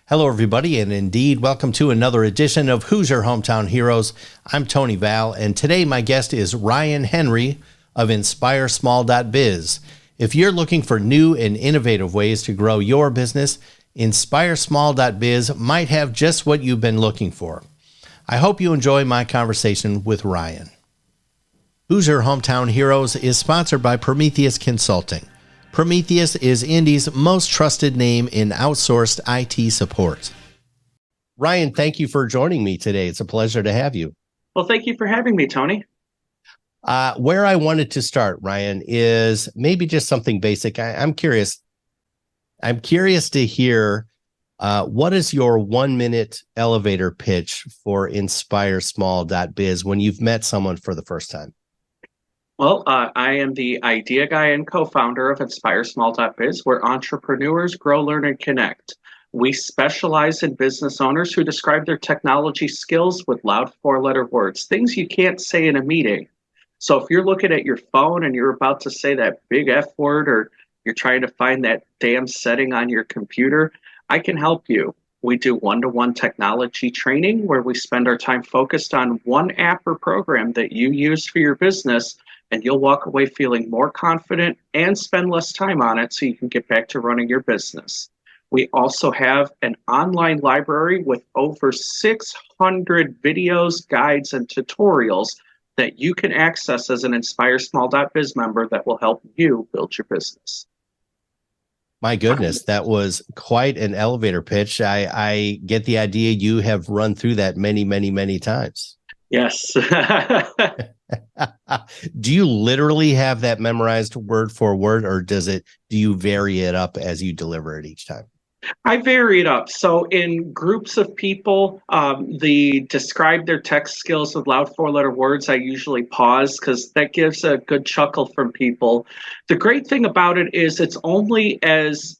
Hello, everybody, and indeed, welcome to another edition of Who's Your Hometown Heroes. I'm Tony Val, and today my guest is Ryan Henry of InspireSmall.biz. If you're looking for new and innovative ways to grow your business, InspireSmall.biz might have just what you've been looking for. I hope you enjoy my conversation with Ryan. Who's Your Hometown Heroes is sponsored by Prometheus Consulting. Prometheus is Indy's most trusted name in outsourced IT support. Ryan, thank you for joining me today. It's a pleasure to have you. Well, thank you for having me, Tony. Where I wanted to start, Ryan, is maybe just something basic. I'm curious. I'm curious to hear what is your 1-minute elevator pitch for InspireSmall.biz when you've met someone for the first time? Well, I am the idea guy and co-founder of InspireSmall.biz, where entrepreneurs grow, learn, and connect. We specialize in business owners who describe their technology skills with loud 4-letter words, things you can't say in a meeting. So if you're looking at your phone and you're about to say that big F word, or you're trying to find that damn setting on your computer, I can help you. We do one-to-one technology training where we spend our time focused on one app or program that you use for your business, and you'll walk away feeling more confident and spend less time on it so you can get back to running your business. We also have an online library with over 600 videos, guides, and tutorials that you can access as an InspireSmall.biz member that will help you build your business. My goodness, that was quite an elevator pitch. I get the idea you have run through that many times. Yes. Do you literally have that memorized word for word, or do you vary it up as you deliver it each time? I vary it up. So in groups of people, they describe their tech skills with loud 4-letter words. I usually pause because that gives a good chuckle from people. The great thing about it is it's only as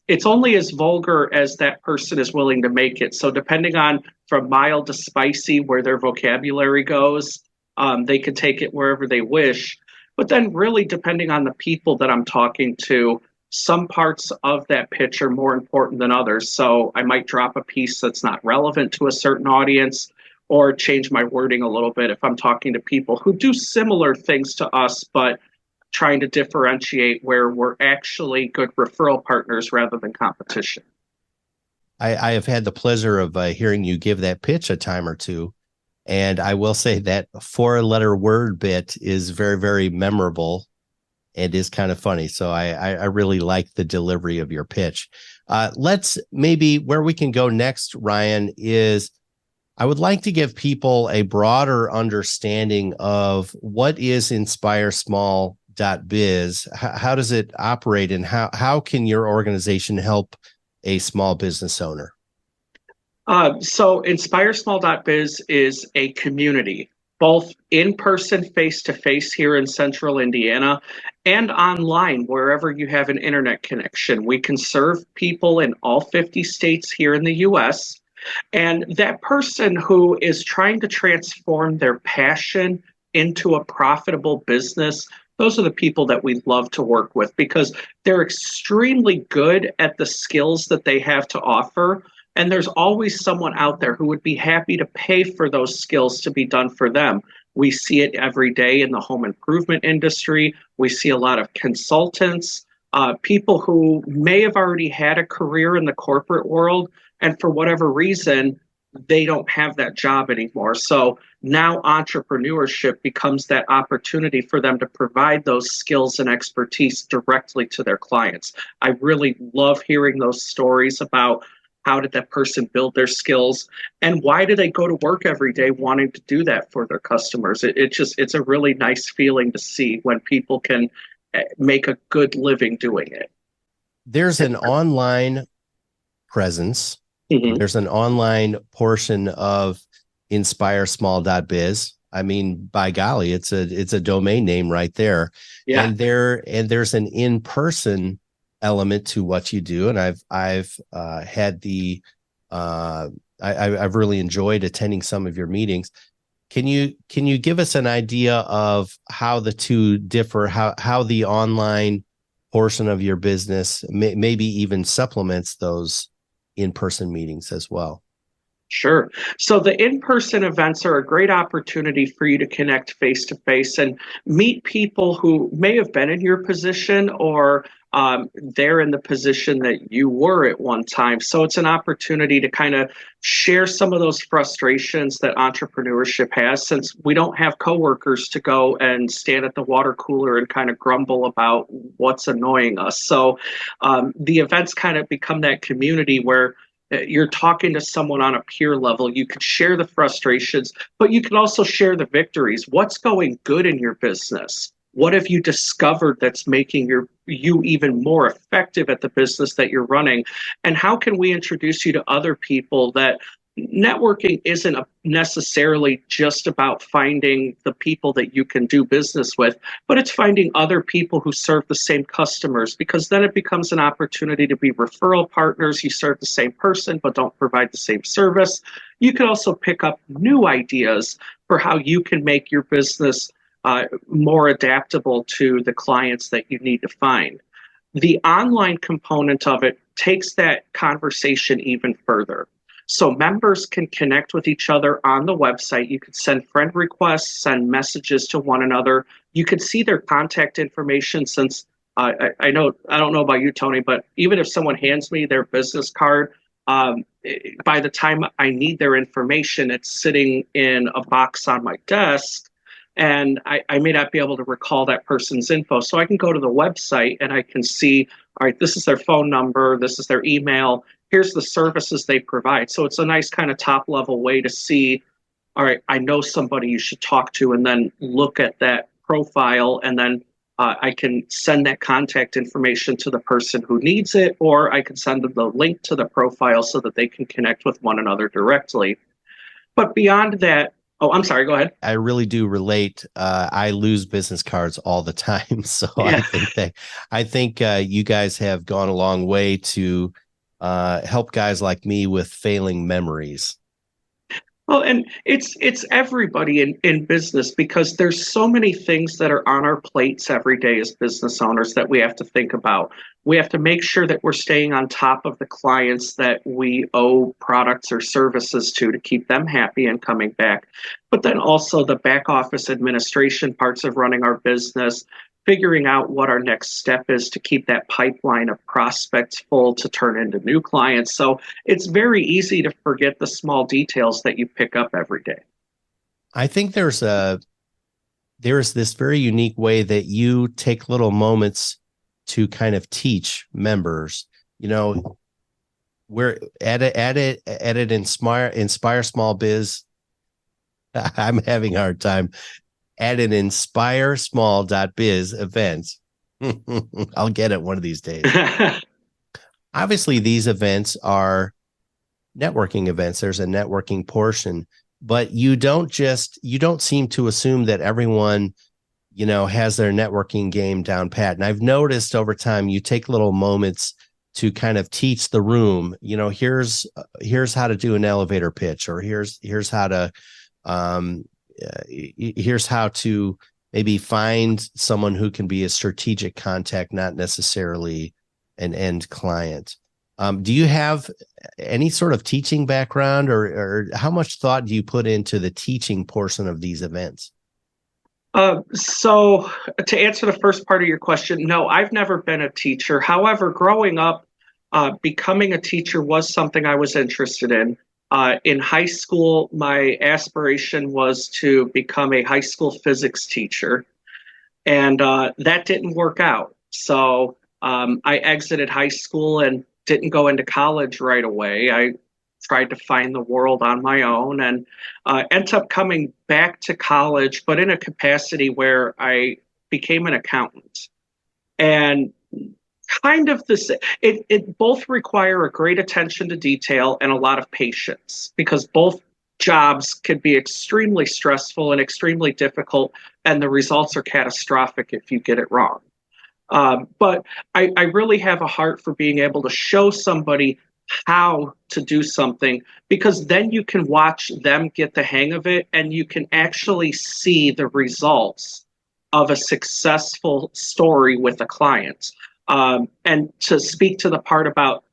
vulgar as that person is willing to make it. So depending on from mild to spicy where their vocabulary goes, they can take it wherever they wish. But then really depending on the people that I'm talking to, some parts of that pitch are more important than others. So I might drop a piece that's not relevant to a certain audience or change my wording a little bit if I'm talking to people who do similar things to us, but trying to differentiate where we're actually good referral partners rather than competition. I have had the pleasure of hearing you give that pitch a time or two. And I will say that 4-letter word bit is very memorable. It is kind of funny. So I really like the delivery of your pitch. Let's maybe where we can go next, Ryan, is I would like to give people a broader understanding of what is InspireSmall.biz. How does it operate, and how can your organization help a small business owner? So InspireSmall.biz is a community, both in person, face-to-face here in central Indiana, and online, wherever you have an internet connection. We can serve people in all 50 states here in the US. And that person who is trying to transform their passion into a profitable business, those are the people that we love to work with because they're extremely good at the skills that they have to offer. And there's always someone out there who would be happy to pay for those skills to be done for them. We see it every day in the home improvement industry. We see a lot of consultants, people who may have already had a career in the corporate world, and for whatever reason, they don't have that job anymore. So now entrepreneurship becomes that opportunity for them to provide those skills and expertise directly to their clients. I really love hearing those stories about how did that person build their skills, and why do they go to work every day wanting to do that for their customers? It's a really nice feeling to see when people can make a good living doing it. There's an online presence. Mm-hmm. There's an online portion of InspireSmall.biz. I mean, by golly, it's a domain name right there. Yeah. And there's an in-person element to what you do, and I've had the I've really enjoyed attending some of your meetings. Can you give us an idea of how the two differ, how the online portion of your business maybe even supplements those in-person meetings as well? Sure. So the in-person events are a great opportunity for you to connect face to face and meet people who may have been in your position or they're in the position that you were at one time. So it's an opportunity to kind of share some of those frustrations that entrepreneurship has, since we don't have coworkers to go and stand at the water cooler and kind of grumble about what's annoying us. So the events kind of become that community where you're talking to someone on a peer level. You can share the frustrations, but you can also share the victories. What's going good in your business? What have you discovered that's making you even more effective at the business that you're running? And how can we introduce you to other people? That networking isn't necessarily just about finding the people that you can do business with, but it's finding other people who serve the same customers, because then it becomes an opportunity to be referral partners. You serve the same person but don't provide the same service. You can also pick up new ideas for how you can make your business more adaptable to the clients that you need to find. The online component of it takes that conversation even further. So members can connect with each other on the website. You can send friend requests, send messages to one another. You can see their contact information, since I don't know about you, Tony, but even if someone hands me their business card, by the time I need their information, it's sitting in a box on my desk. And I may not be able to recall that person's info. So I can go to the website and I can see, all right, this is their phone number, this is their email, here's the services they provide. So it's a nice kind of top level way to see, all right, I know somebody you should talk to, and then look at that profile, and then I can send that contact information to the person who needs it, or I can send them the link to the profile so that they can connect with one another directly. But beyond that, oh, I'm sorry, go ahead. I really do relate. I lose business cards all the time. So Yeah. I think you guys have gone a long way to help guys like me with failing memories. Well, and it's everybody in business, because there's so many things that are on our plates every day as business owners that we have to think about. We have to make sure that we're staying on top of the clients that we owe products or services to keep them happy and coming back. But then also the back office administration parts of running our business, figuring out what our next step is to keep that pipeline of prospects full to turn into new clients. So it's very easy to forget the small details that you pick up every day. I think there's this very unique way that you take little moments to kind of teach members. You know, we're at it Inspire Small Biz. I'm having a hard time. At an InspireSmall.biz event. I'll get it one of these days. Obviously, these events are networking events. There's a networking portion, but you don't seem to assume that everyone, has their networking game down pat. And I've noticed over time, you take little moments to kind of teach the room, here's how to do an elevator pitch, or here's how to, here's how to maybe find someone who can be a strategic contact, not necessarily an end client. Do you have any sort of teaching background, or how much thought do you put into the teaching portion of these events? So to answer the first part of your question, no, I've never been a teacher. However, growing up, becoming a teacher was something I was interested in. In high school, my aspiration was to become a high school physics teacher, and that didn't work out. So I exited high school and didn't go into college right away. I tried to find the world on my own, and ended up coming back to college, but in a capacity where I became an accountant. And kind of this, it both require a great attention to detail and a lot of patience, because both jobs can be extremely stressful and extremely difficult, and the results are catastrophic if you get it wrong. But I really have a heart for being able to show somebody how to do something, because then you can watch them get the hang of it, and you can actually see the results of a successful story with a client. And to speak to the part about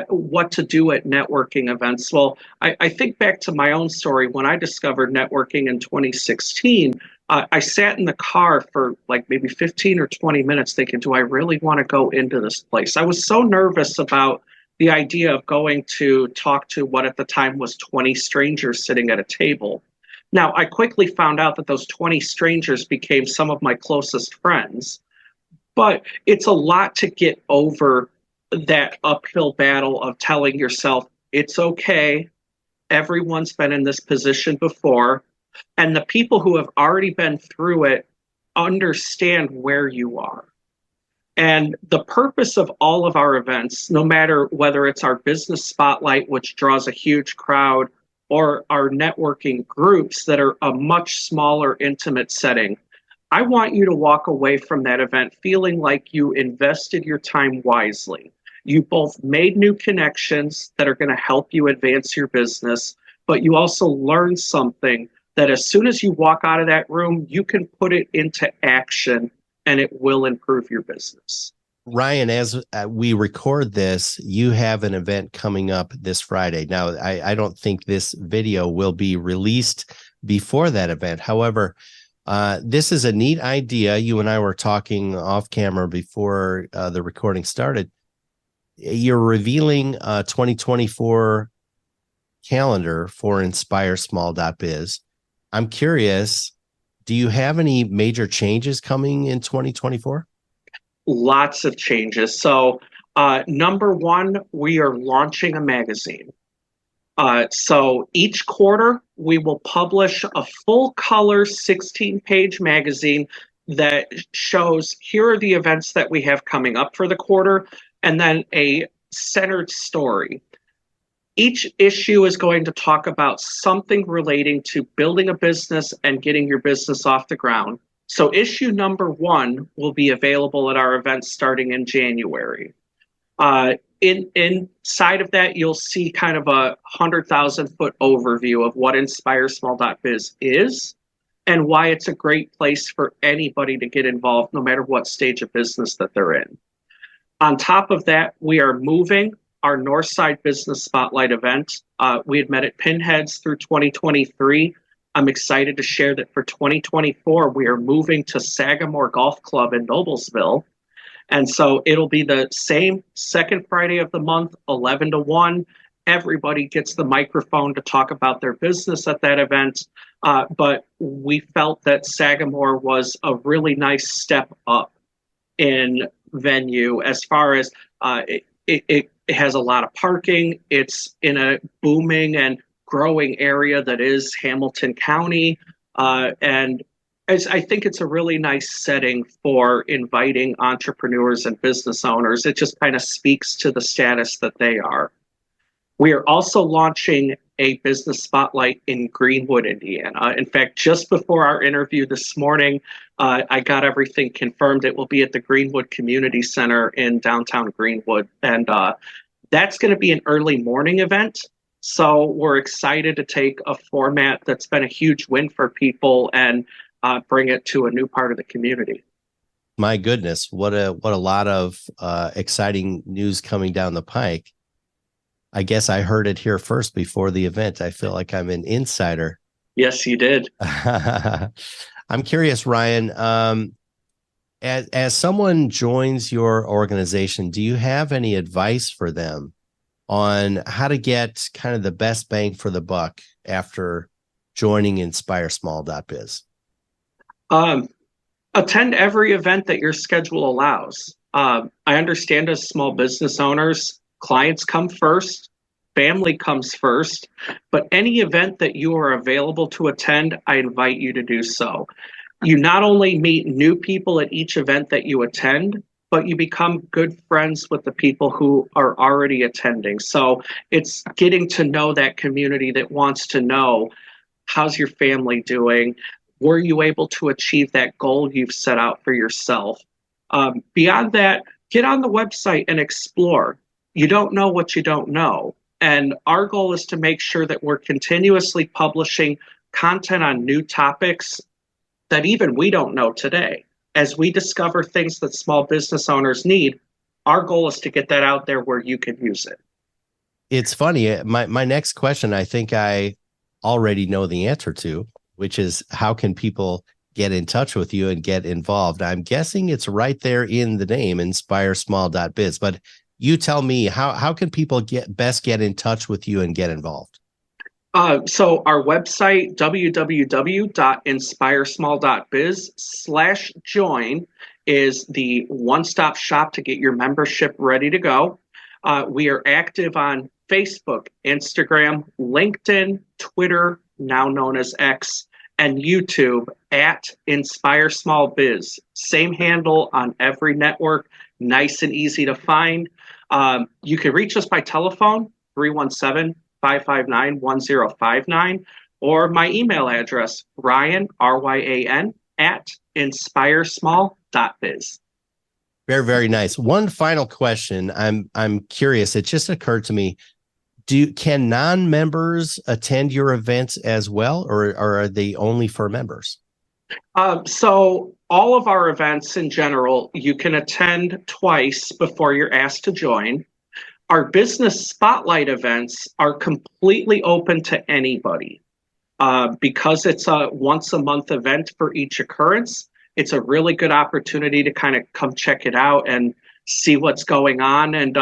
what to do at networking events. Well, I think back to my own story. When I discovered networking in 2016, I sat in the car for like maybe 15 or 20 minutes thinking, do I really want to go into this place? I was so nervous about the idea of going to talk to what at the time was 20 strangers sitting at a table. Now, I quickly found out that those 20 strangers became some of my closest friends, but it's a lot to get over that uphill battle of telling yourself, it's okay, everyone's been in this position before, and the people who have already been through it understand where you are. And the purpose of all of our events, no matter whether it's our business spotlight, which draws a huge crowd, or our networking groups that are a much smaller, intimate setting, I want you to walk away from that event feeling like you invested your time wisely. You both made new connections that are going to help you advance your business, but you also learned something that as soon as you walk out of that room, you can put it into action and it will improve your business. Ryan, as we record this, you have an event coming up this Friday. Now, I don't think this video will be released before that event. However, this is a neat idea. You and I were talking off camera before the recording started. You're revealing a 2024 calendar for InspireSmall.biz. I'm curious, do you have any major changes coming in 2024? Lots of changes. So, number one, we are launching a magazine. So each quarter, we will publish a full color 16-page magazine that shows here are the events that we have coming up for the quarter, and then a centered story. Each issue is going to talk about something relating to building a business and getting your business off the ground. So issue number one will be available at our event starting in January. Inside of that, you'll see kind of a 100,000-foot overview of what InspireSmall.biz is and why it's a great place for anybody to get involved, no matter what stage of business that they're in. On top of that, we are moving our Northside Business Spotlight event. We had met at Pinheads through 2023. I'm excited to share that for 2024, we are moving to Sagamore Golf Club in Noblesville. And so it'll be the same second Friday of the month, 11 to 1. Everybody gets the microphone to talk about their business at that event. But we felt that Sagamore was a really nice step up in venue as far as it has a lot of parking. It's in a booming and growing area that is Hamilton County. And I think it's a really nice setting for inviting entrepreneurs and business owners. It just kind of speaks to the status that they are. We are also launching a business spotlight in Greenwood, Indiana. In fact, just before our interview this morning, I got everything confirmed. It will be at the Greenwood Community Center in downtown Greenwood. And that's going to be an early morning event. So we're excited to take a format that's been a huge win for people and bring it to a new part of the community. My goodness, what a lot of exciting news coming down the pike. I guess I heard it here first before the event. I feel like I'm an insider. Yes, you did. I'm curious, Ryan, as someone joins your organization, do you have any advice for them on how to get kind of the best bang for the buck after joining InspireSmall.biz? Attend every event that your schedule allows. I understand as small business owners, clients come first, family comes first, but any event that you are available to attend, I invite you to do so. You not only meet new people at each event that you attend, but you become good friends with the people who are already attending. So it's getting to know that community that wants to know, how's your family doing? Were you able to achieve that goal you've set out for yourself? Beyond that, get on the website and explore. You don't know what you don't know. And our goal is to make sure that we're continuously publishing content on new topics that even we don't know today. As we discover things that small business owners need, our goal is to get that out there where you can use it. It's funny. My next question, I think I already know the answer to, which is how can people get in touch with you and get involved? I'm guessing it's right there in the name, InspireSmall.biz. But you tell me, how can people get in touch with you and get involved? So our website, www.inspiresmall.biz/join, is the one-stop shop to get your membership ready to go. We are active on Facebook, Instagram, LinkedIn, Twitter, now known as X, and YouTube at InspireSmall.biz. Same handle on every network, nice and easy to find. You can reach us by telephone, 317-559-1059, or my email address, Ryan, R-Y-A-N, at InspireSmall.biz. Very, very nice. One final question. I'm curious. It just occurred to me. Can non-members attend your events as well, or are they only for members? So all of our events in general, you can attend twice before you're asked to join. Our business spotlight events are completely open to anybody. Because it's a once a month event for each occurrence, it's a really good opportunity to kind of come check it out and see what's going on. And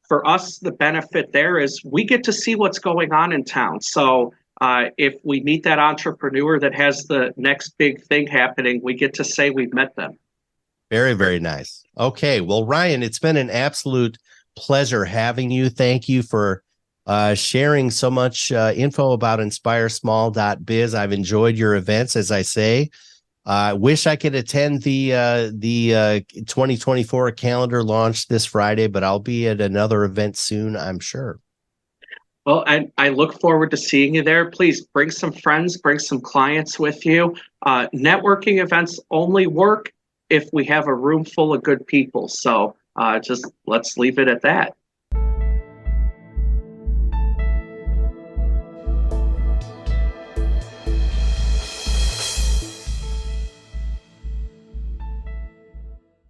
for us, the benefit there is we get to see what's going on in town. So if we meet that entrepreneur that has the next big thing happening, we get to say we've met them. Very, very nice. Okay. Well, Ryan, it's been an absolute pleasure having you. Thank you for sharing so much info about InspireSmall.biz. I've enjoyed your events, as I say. I wish I could attend the 2024 calendar launch this Friday, but I'll be at another event soon, I'm sure. Well, I look forward to seeing you there. Please bring some friends, bring some clients with you. Networking events only work if we have a room full of good people. So just let's leave it at that.